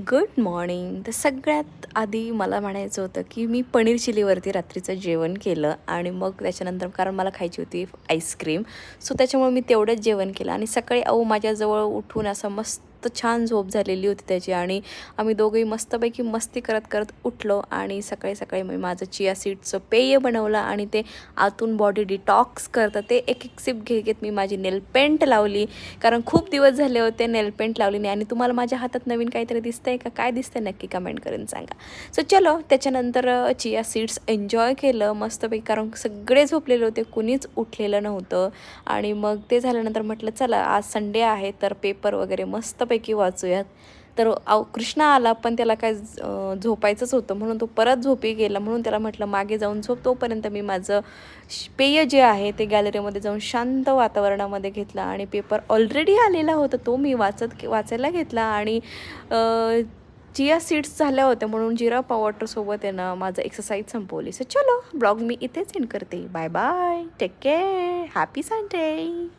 Good morning. तर सगळ्यात आधी मला म्हणायचं होतं की मी पनीर चिलीवरती रात्रीचं जेवण केलं आणि मग त्याच्यानंतर कारण मला खायची होती आईस्क्रीम. सो त्याच्यामुळे मी तेवढंच जेवण केलं आणि सकाळी माझ्याजवळ उठून असं मस्त छान झोप झालेली होती त्याची आणि आम्ही दोघंही मस्तपैकी मस्ती करत करत उठलो आणि सकाळी सकाळी मी माझं चिया सीड्सचं पेय बनवलं आणि ते आतून बॉडी डिटॉक्स करतं ते एक एक सिप घेत मी माझी नेल पेंट लावली, कारण खूप दिवस झाले होते नेल पेंट लावली नाही. आणि तुम्हाला माझ्या हातात नवीन काहीतरी दिसतंय का, काय दिसतंय नक्की कमेंट करून सांगा. सो चलो त्याच्यानंतर चिया सीड्स एन्जॉय केलं मस्तपैकी, कारण सगळे झोपलेले होते, कुणीच उठलेलं नव्हतं. आणि मग ते झाल्यानंतर म्हटलं चला आज संडे आहे तर पेपर वगैरे मस्तपैकी वाचूयात. तर कृष्णा आला पण त्याला काय झोपायचंच होतं म्हणून तो परत झोपी गेला, म्हणून त्याला म्हटलं मागे जाऊन झोप, तोपर्यंत मी माझं पेय जे आहे ते गॅलरीमध्ये जाऊन शांत वातावरणामध्ये घेतलं आणि पेपर ऑलरेडी आलेला होता तो मी वाचायला घेतला आणि चिया सीड्स झाल्या होत्या म्हणून जिरा वॉटरसोबत आहे ना माझं एक्सरसाइज संपवली. सो चलो ब्लॉग मी इथेच एंड करते. Bye bye, take care, happy Sunday.